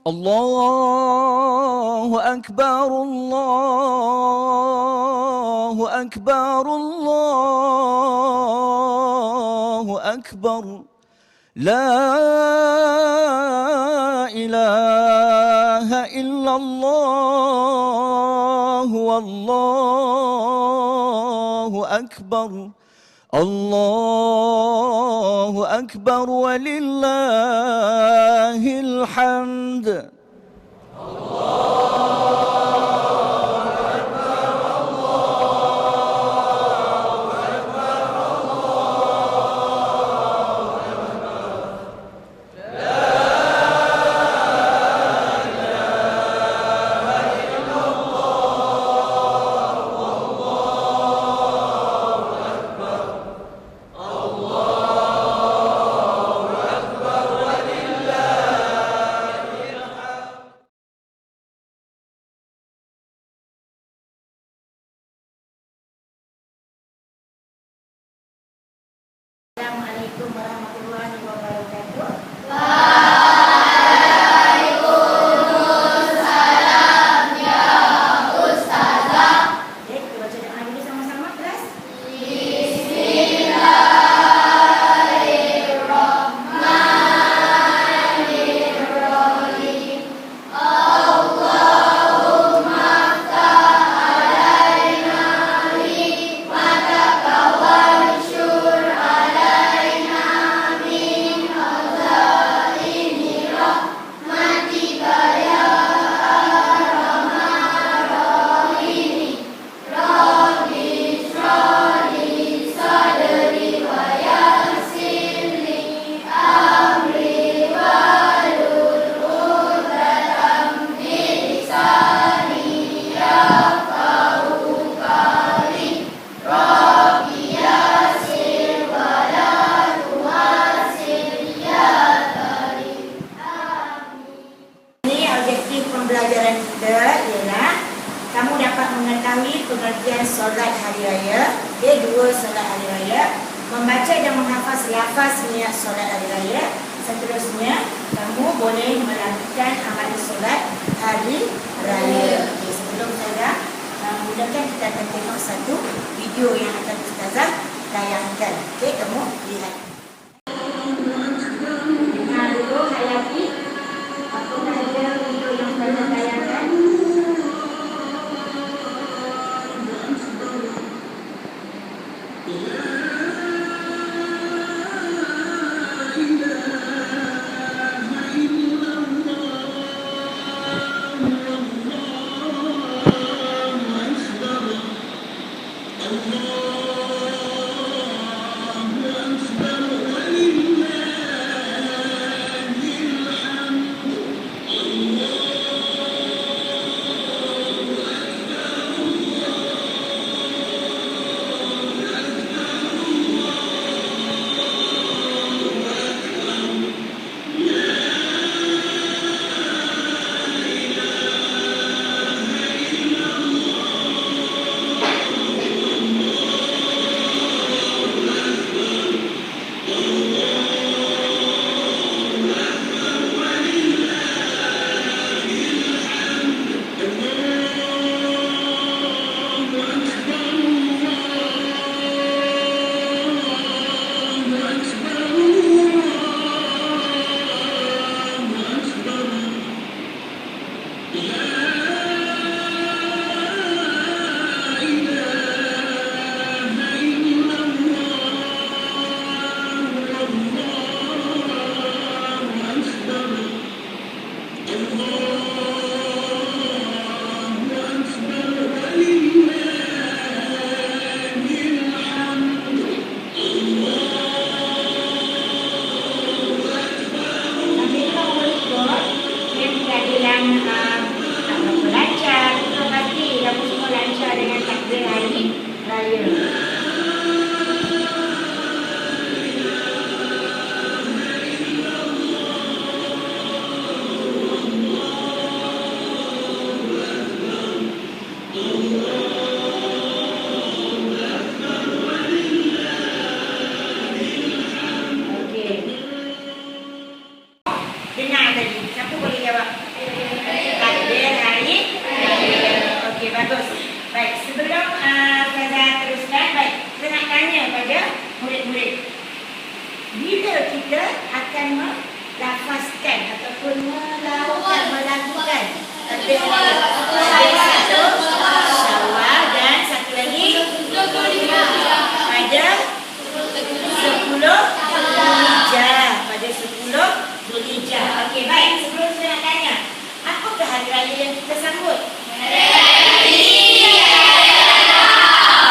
الله أكبر الله أكبر الله أكبر لا إله إلا الله والله أكبر الله أكبر ولله الحمد. Assalamualaikum warahmatullahi wabarakatuh. Waalaikumsalam ya Ustazah. Kita baca doa dulu sama-sama kelas. Bismillahirrahmanirrahim. Allahumma ftah alaina hikmataka wanshur alaina min khazaini rahmatika ya arhamar rahimin. Rabbi shrah li sadri wa yassir li amri wahlul 'uqdatam min lisani yafqahu qawli. Rabbi yassir wa la tu'assir ya karim. Amin. Ini objektif pembelajaran kita ialah kamu dapat mengetahui pengertian solat hari raya, dua solat hari raya, membaca dan menghafaz lafaz niat solat hari raya. Seterusnya, kamu boleh melakukan amal solat hari raya. Okey, sebelum saya mudahkan, kita akan tengok satu video yang akan Ustazah tayangkan. Okey, kamu lihat. Dengar dulu, hayati. Apa sahaja video yang Ustazah tayangkan? Satu Syawal dan satu lagi pada 10 Zulhijjah. Pada 10 Zulhijjah. Okey, baik. Sebelum saya nak tanya, apakah hari raya yang kita sambut?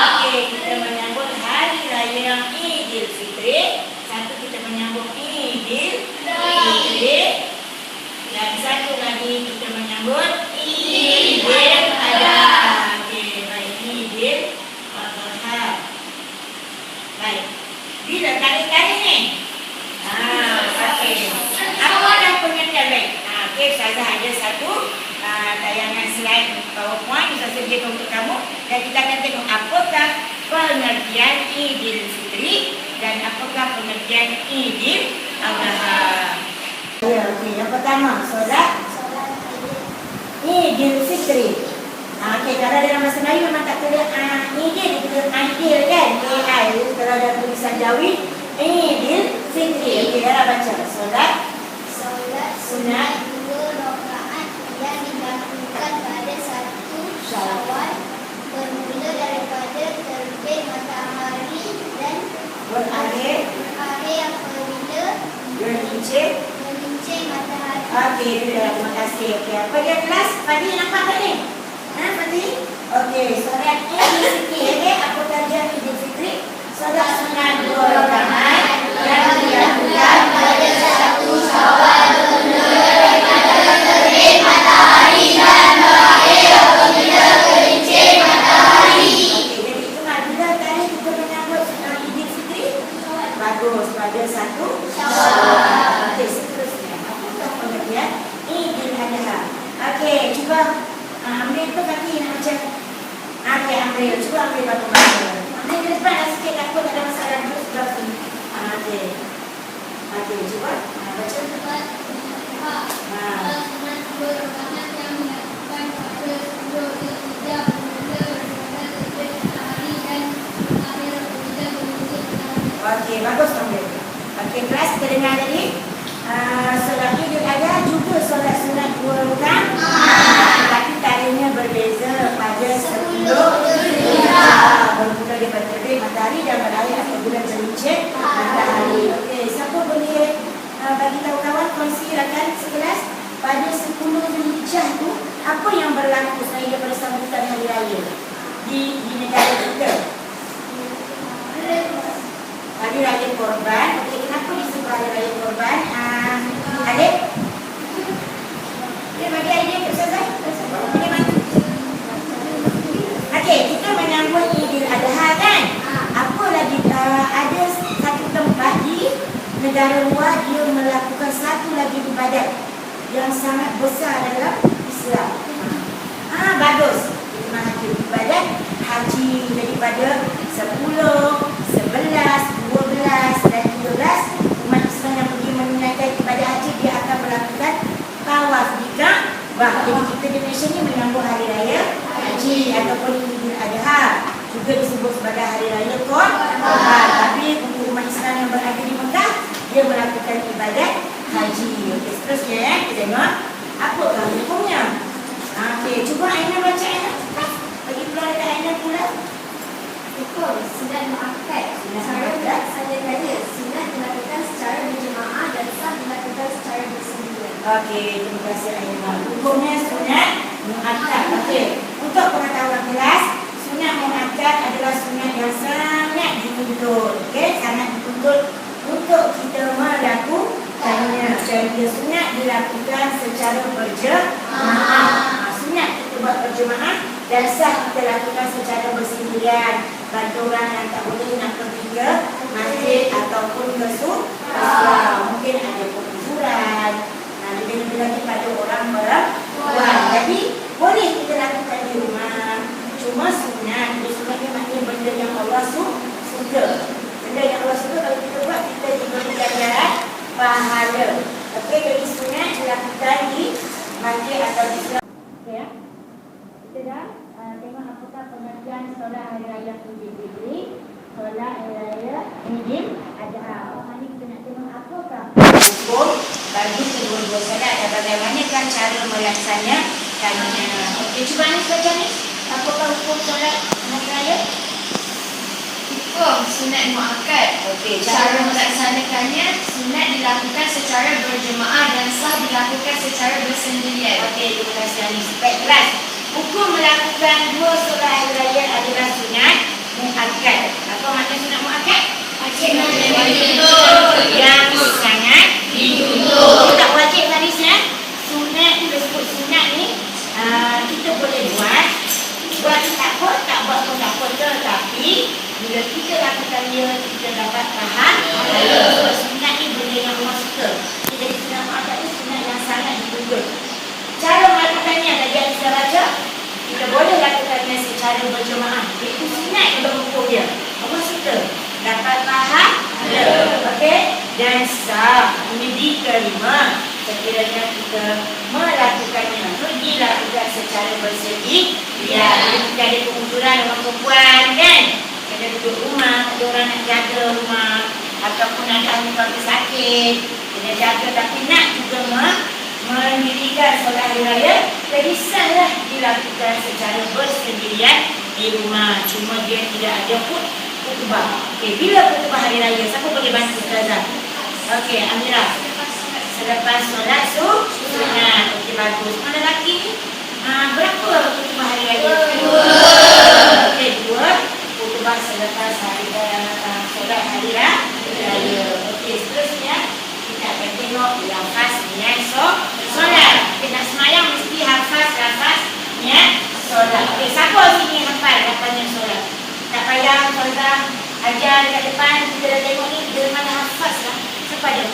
Okey, kita menyambut hari raya Aidilfitri. Satu kita menyambut Aidilfitri. Dan satu lagi kita menyambut Aidilfitri. Okey, baik. Aidilfitri. Baik. Bila kali-kali ni? Okey. Apa dah pengertian baik? Okey, Ustazah ada satu tayangan slide PowerPoint yang saya sediakan untuk kamu. Dan kita akan tengok apakah pengertian Aidilfitri dan apakah pengertian Aidil-Adha. Ya, okey. Yang pertama, solat Aidilfitri. Okey, kalau dalam bahasa Melayu memang tak tulis Aidil, kita Aidil kan? AI. Kalau ada tulisan Jawi, Aidilfitri. Okey, Dara baca. Solat sunat 2 rakaat yang dilakukan pada 1 Syawal bermula daripada terbit matahari dan berakhir apabila gelincir. matahari. Okey, sudah. Terima kasih. Okey, apa dia kelas? Fadi nampak tak ni? Fadi? Okey, solat Aidilfitri. Okey, apa kajian Aidilfitri? Solat sunat 2 rakaat yang dilakukan pada 1 Syawal bermula daripada terbit matahari dan berakhir apabila gelincir matahari. Okey, jadi itu bila tadi kita menyambut sunat Aidilfitri? Bagus, pada 1 Syawal. Okey, seterusnya. Apakah pengertian Aidil-Adha? Okey, cuba ambil tu kaki nak macam. Okey, ambil. Cuba ambil batu-batu. Ambil ke depan lah sikit, takut tak ada masalah dulu sebelah sini. Okey. Okey, cuba. Baca. Okey, bagus ambil. Okey, kelas kita dengar tadi. Solat Aidil-Adha juga solat sunat 2 rakaat. Tapi tarikhnya berbeza pada 10 Zulhijjah. Bermula daripada terbit matahari dan berakhir apabila gelincir matahari. Okey, siapa boleh bagi tahu kawan kongsikan sekelas pada 10 Zulhijjah tu apa yang berlaku selain daripada sambutan hari raya di negara kita? Hari raya Korban. Okey, kenapa disebut hari raya Korban? Adik? Dia bagi idea untuk Ustazah. Boleh bantu? Okey, kita menyambut Aidil-Adha kan? Apa lagi? Ada satu tempat di negara luar dia melakukan satu lagi ibadat yang sangat besar dalam Islam. Bagus. Ibadat haji. Jadi pada 10, 11, 12 dan 13 umat Islam yang pergi menunaikan ibadat haji dia akan melakukan tawaf di Kaabah. Jadi kita di Malaysia ni menyambut hari raya haji ataupun Aidil-Adha, juga disebut sebagai hari raya Korban. Tapi untuk umat Islam yang berada di Mekah dia melakukan ibadat haji. Okey, seterusnya kita tengok apakah hukumnya. Okey, cuba Aina baca Aina. Bagi peluang dekat Aina pula. Hukum sunat muakkad. Cara pelaksanaan raya sunat dilakukan secara berjemaah dan sah dilakukan secara bersendirian. Okey, terima kasih Aina. Hukumnya sunat muakkad. Okey, untuk pengetahuan kelas, sunat muakkad adalah sunat yang sangat dituntut. Okey, sangat dituntut untuk kita melakukannya. Dan dia sunat dilakukan secara berjemaah. Sunat kita buat berjemaah dan sah kita lakukan secara bersendirian. Bantu orang yang tak boleh nak pergi ke masjid ataupun ke surau. Mungkin ada perkuburan. Lebih-lebih lagi pada orang perempuan. Jadi boleh kita lakukan di rumah. Cuma sunat. Dia sunat ni maknanya benda yang Allah suka. Benda yang Allah suka kalau kita buat kita diberi ganjaran pahala. Okey, jadi sunat dilakukan di masjid atau di surau. Okey ya. Kita dah tengok apakah pengertian solat hari raya Aidilfitri, solat hari raya Aidil-Adha. Hari ini kita nak tengok apakah hukum bagi kedua-dua solat dan bagaimanakah cara melaksanakannya. melaksanakannya. Okey, cuba Anis baca ni. Apakah hukum solat hari raya? Hukum sunat muakkad. Okey, Cara melaksanakannya, sunat dilakukan secara berjemaah dan sah dilakukan secara bersendirian. Okey, terima kasih Anis. Baik, kelas. Hukum melakukan dua solat hari raya adalah sunat muakkad. Apa makna sunat muakkad? Wajib Yang sangat dituntut. Tak wajib hadisnya. Sunat ni, dia sebut sunat ni, kita boleh buat tak apa, tak buat pun tak apa. Tetapi bila kita lakukan dia, kita dapat pahala. Sunat ni benda yang Allah suka. Jadi sunat muakkad ni sunat yang sangat dituntut. Cara melakukannya tadi yang kita baca, kita boleh lakukannya secara berjemaah. Itu sunat yang berhukum dia. Allah suka. Dapat pahala. Okey? Dan sah. Ini diterima sekiranya kita melakukannya. Itu dilakukan secara bersendirian. Kita ada keunturan orang perempuan kan? Kena duduk rumah, ada orang nak jaga rumah, ataupun ada ahli keluarga sakit, kena jaga tapi nak juga mendirikan solat hari raya, jadi sahlah dilakukan secara bersendirian di rumah. Cuma dia tidak ada khutbah. Okey, bila khutbah hari raya, siapa boleh bantu Ustazah? Okey, Amira. Selepas solat sunat. Okey, bagus. Mana lelaki ni? Berapa khutbah hari raya? 2. Okey, 2. Khutbah selepas solat hari raya. Okey, seterusnya kita akan tengok lafaz niat solat. Kita nak semayang mesti hafaz lafaz niat solat. Okey, siapa sini hafal lafaznya solat? Tak payah Ustazah ajar dekat depan, kita dah tengok ni, dia mana hafaz lah. Siapa ada?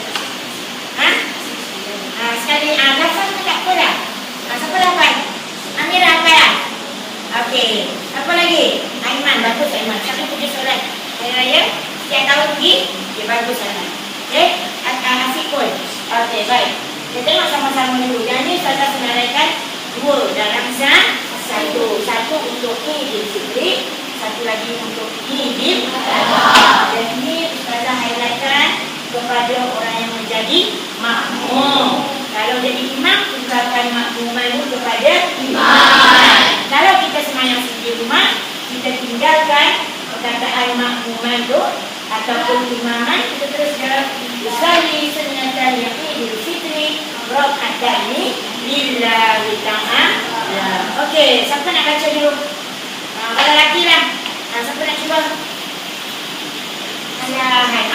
Sekali, hafaz tu tak apa dah. Siapa dah hafal? Amira hafal lah? Okey, apa lagi? Aiman, bagus Aiman. Siapa pergi solat hari raya? Setiap tahun pergi? Okey, bagus Aiman. Okey, Afikul. Okey, baik. Kita tengok sama-sama dulu. Yang ni Ustazah senaraikan 2 dalam satu. Satu untuk Idul Fitri, satu lagi untuk Idul Adha. Dan ini Ustazah highlightkan kepada orang yang menjadi makmum. Kalau jadi imam, tinggalkan makmuman itu kepada imam. Kalau kita semayang di rumah, kita tinggalkan perkataan makmuman itu ataupun imaman, kita terus jalan usalli sunnatan Idul Fitri raka'ataini lillahi ta'ala. Okey, siapa nak baca dulu? Kalau lelaki lah. Siapa nak cuba?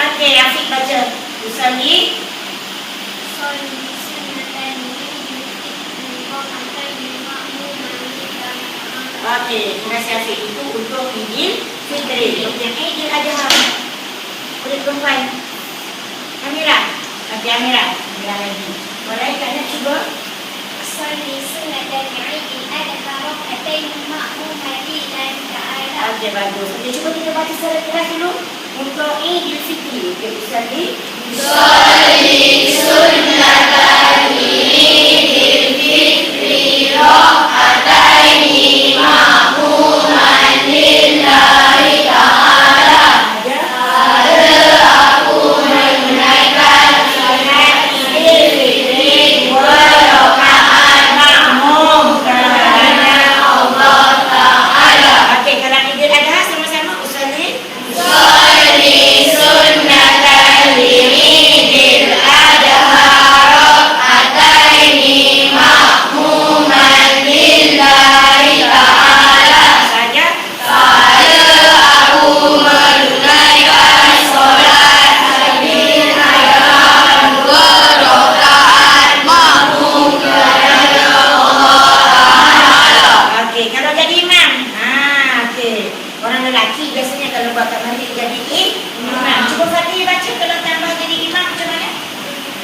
Okey, Afiq baca. Usalli okey, terima kasih Afiq. Itu untuk Idul Fitri. Yang Idul Adha, boleh perempuan Amira. Okey, Amira lagi. Boleh tak nak cuba? Usalli sunnatan Idul Adha raka'ataini ma'muman lillahi ta'ala. Okey, bagus. Okey, cuba kita baca secara keras dulu untuk Idul Fitri. Okey, usalli sunnatan Idul Fitri raka'ataini ma'muman lillahi ta'ala. Aku menunaikan solat Idul Fitri 2 rakaat makmum kerana Allah Ta'ala. okey, kalau Idul Adha sama-sama usalli sunnatan Idul Adha raka'ataini ma'muman lillahi ta'ala. saja. Aku menunaikan solat Idul Adha 2 rakaat makmum kerana Allah Ta'ala. Okey, kalau jadi imam. Okey. Orang lelaki biasanya kalau buat kat masjid jadi imam. Cuba Fatih baca kalau tambah jadi imam macam mana?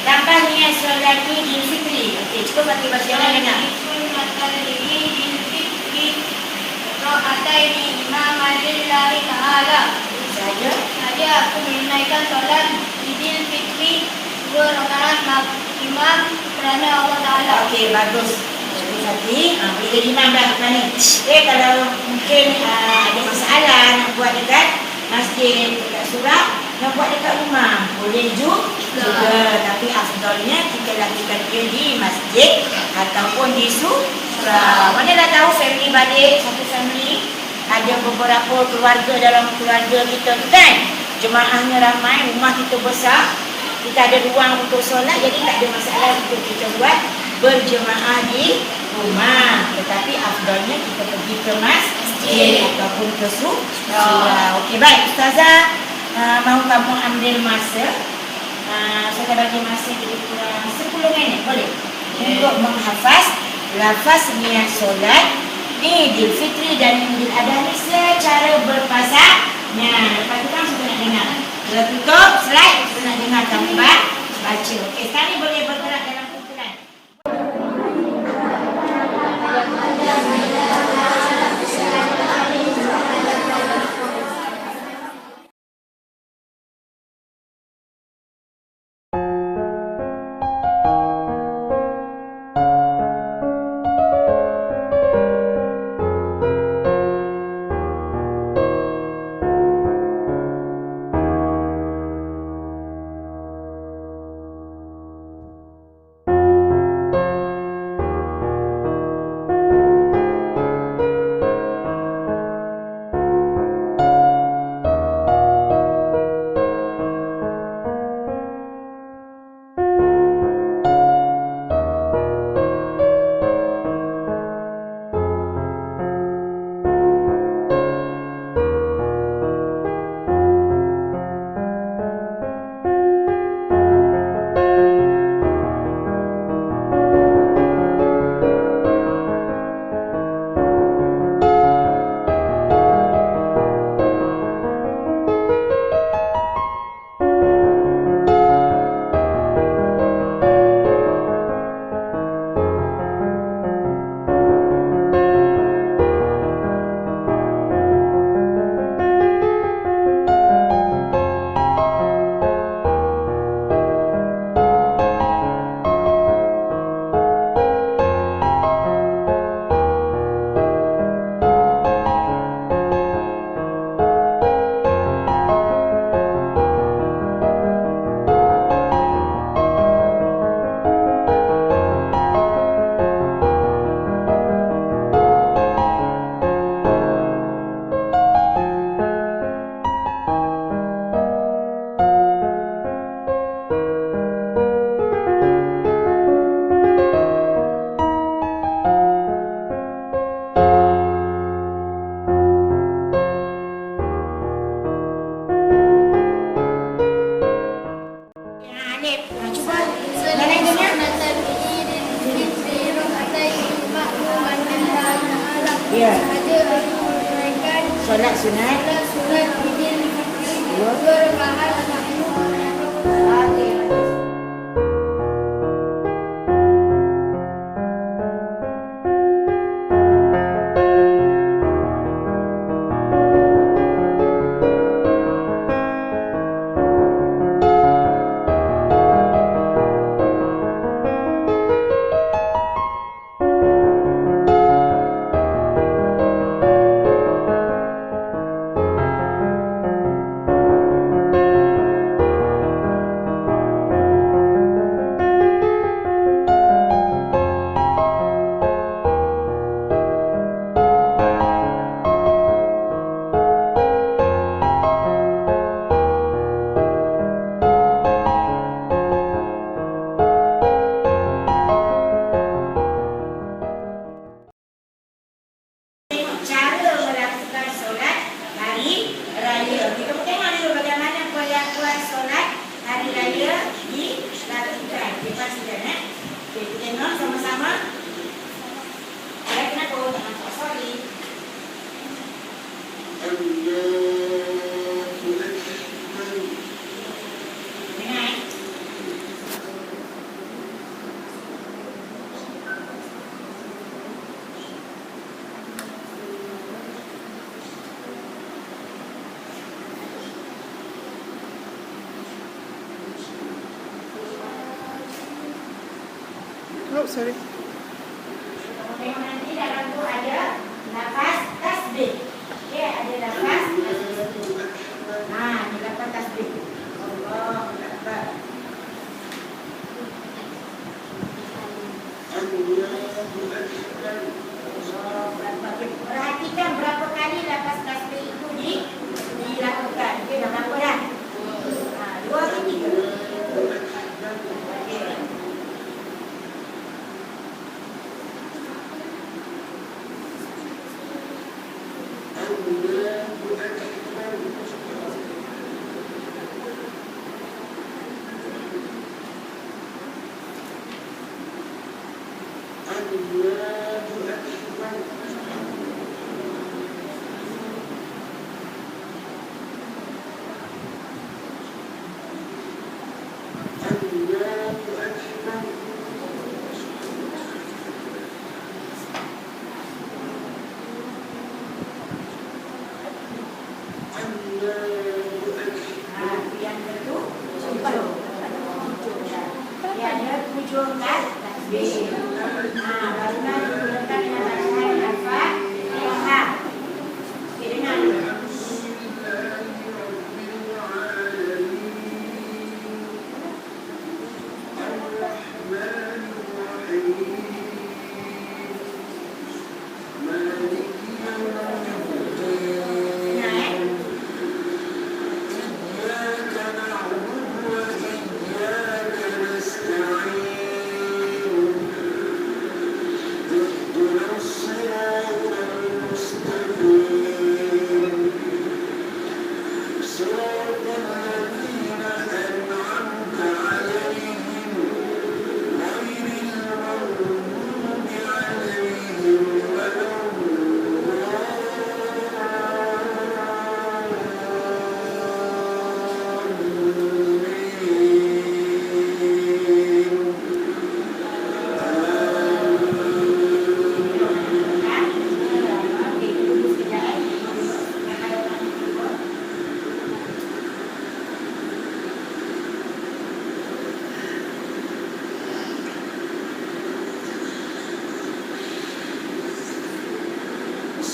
Tambah niat solat Idul Fitri. Okey, cuba Fatih baca yang dengar. Sunnatan Idul Fitri raka'ataini imaman lillahi ta'ala. Saja. Saja aku menunaikan solat Idul Fitri 2 rakaat imam kerana Allah Ta'ala. Okey, bagus. Fatih, boleh jadi imam dah kat mana? Okey, kalau mungkin ada masalah nak buat dekat masjid, dekat surau, nak buat dekat rumah, boleh juga. Tapi afdalnya kita lakukan dia di masjid ataupun di surau. Mana dah tahu family balik, satu family ada beberapa keluarga dalam keluarga kita tu kan. Jemaahnya ramai, rumah kita besar, kita ada ruang untuk solat, jadi tak ada masalah untuk kita buat berjemaah di rumah. Tetapi afdalnya kita pergi ke masjid ataupun ke surau. Okey, baik Ustazah, mahu kamu ambil masa. Saya bagi masa lebih kurang 10 minit, boleh? Untuk menghafaz lafaz niat solat Idul Fitri dan Idul Adha ni secara berpasangan. Lepas tu kan kita nak dengar. Kita tutup slide, kita nak dengar kamu baca. Okey, sekarang ni boleh bergerak dalam kumpulan. Ya. Solat sunat. Solat Idul Fitri. 2 rakaat. Oh, sorry. Kemudian nanti dalam tu ada lafaz tasbih. Okey, ada lafaz tasbih. Ini lafaz tasbih. Allahu Akbar. Allahu Akbar.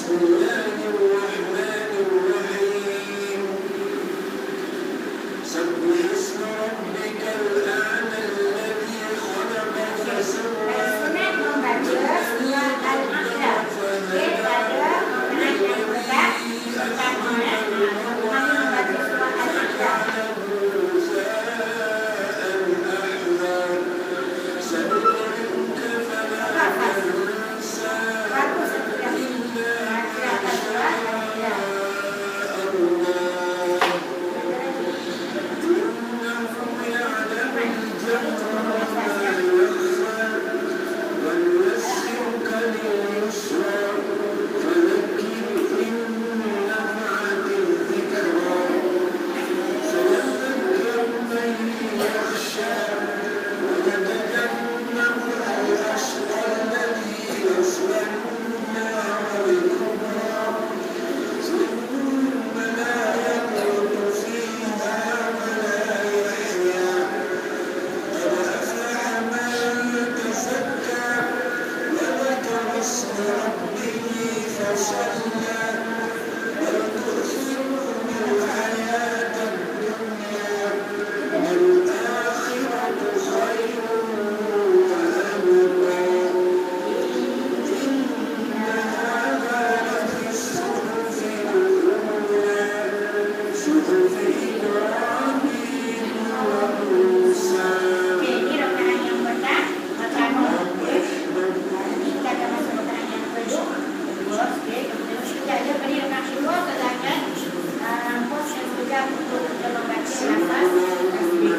Sunat membaca surah Al-A'la. Okey, pada orang yang berat pertama kami membaca surah Al-A'la. Bagus sudah. Baca surah Al-A'la. Okey, ini rakaat yang pertama. Okey. Nanti kita akan masuk rakaat yang kedua. Okey, kita ada pada rakaat kedua kita akan pos yang sudah untuk kita membaca lafaz tasbih.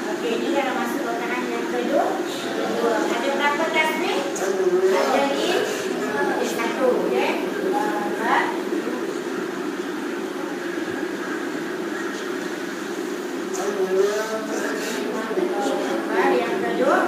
Okey, ini dah masuk rakaat yang kedua. Ada berapa tasbih? Ada di satu, okey. Yang kedua.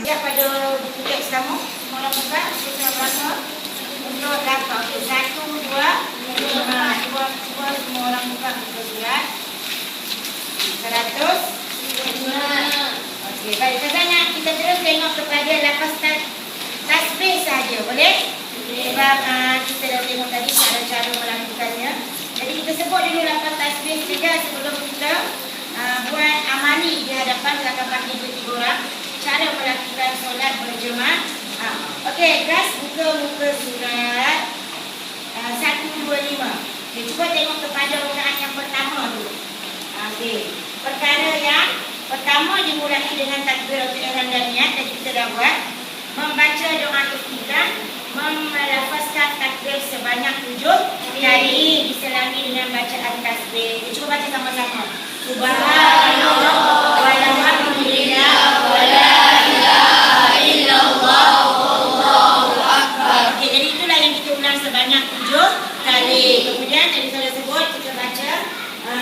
Ya, pada buku teks kamu semua orang buka semua berapa untuk dapat okey 1 2 semua orang buka buku surat 100. Okey, baik, sekarang kita terus tengok kepada lafaz tasbih saja, boleh? Sebab kita dah tengok tadi cara-cara melakukannya. Jadi kita sebut dulu lafaz tasbih saja sebelum kita buat amali di hadapan belakang 2-3 orang. Cara melakukan solat berjemaah. Okey, kelas muka surat 125. Okay, cuba tengok kepada rakaat yang pertama dulu. Okey, perkara yang pertama dimulai dengan takbiratul ihram dan niat yang kita dah buat. Membaca doa iftitah, melafazkan takbir sebanyak 7 kali diselangi dengan bacaan tasbih. Cuba baca sama-sama. Subhanallah walhamdulillah wala ilaha illallah wallahu akbar. Okey, jadi itulah yang kita ulang sebanyak 7 kali. Kemudian tadi saya sebut kita baca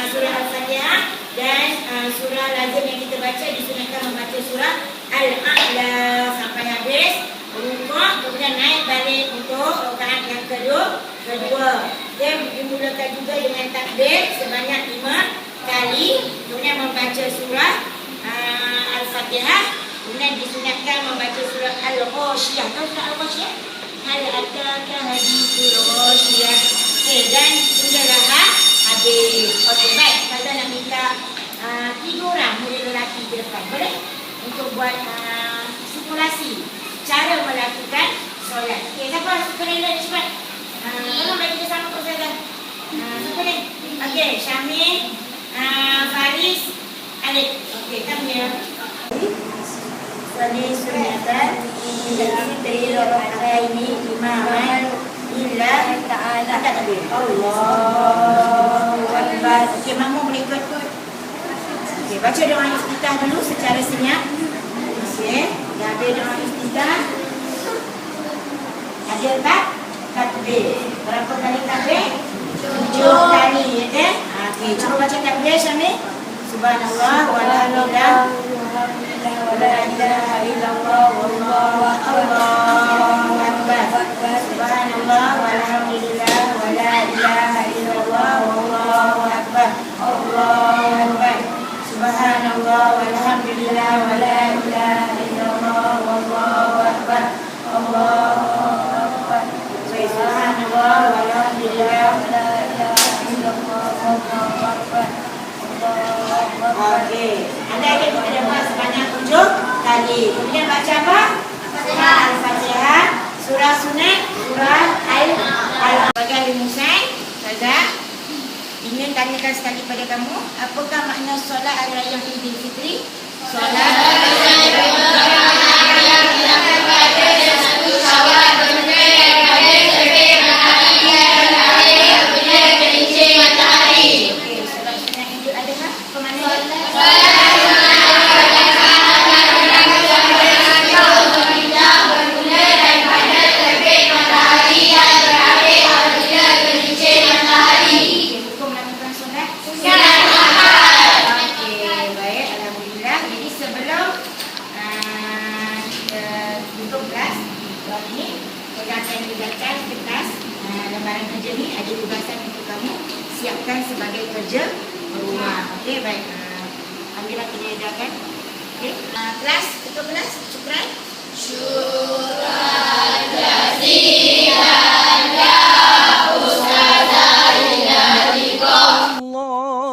surah Al-Fatihah dan surah lazim yang kita baca disunatkan membaca surah Al-A'la sampai habis. Rukuk, kemudian naik balik untuk rakaat yang kedua. Dan dimulakan juga dengan takbir sebanyak 5 kali, kemudian membaca surah Al-Fatihah, kemudian disunatkan membaca surah Al-Ghasyiyah. Tahu surah Al-Ghasyiyah? hal ataka hadithul ghasyiyah. Okey, dan hinggalah habis. Okey, baik. Kita nak minta 3 orang murid lelaki di depan. Boleh? Untuk buat simulasi cara melakukan solat. Okey, siapa suka ni cepat? Tolong bagi kita sama Ustazah. Siapa ni? Okey, Syamil, Faris, Alif. Okey, kamu ya. Salih sunatan ini dari rokaat ini imaman illa ta'ala takbir. Allahu Akbar. Okey, makmum boleh ikut. Okey, baca doa iftitah dulu secara senyap. Okey, dah habis doa iftitah. Ada tak? Takbir. Berapa kali takbir? 7 kali, ya kan? Okey, cuba baca takbir Syamil. Subhanallah walhamdulillah wala ilaha illallah wallahu akbar. Subhanallah walhamdulillah wala ilaha illallah wallahu akbar. Allahu akbar. Subhanallah walhamdulillah wala ilaha illallah wallahu akbar. Allahu akbar. Subhanallah walhamdulillah wala ilaha illallah wallahu akbar. Okey. Anda akan kita buat sebanyak 7 kali. Kemudian baca apa? Al-Fatihah, surah sunat, surah Al-Al. Bagi Al-Musan, Ustazah, ingin tanyakan sekali pada kamu, apakah makna solat hari raya Aidilfitri? Solat siapkan sebagai kerja rumah. Okey, baik. Ambillah kita edarkan. Okey. Kelas, tutup kelas. Syukran. Syukran jazilan ya Ustazah Ila. Allahu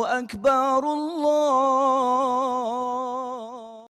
Akbar.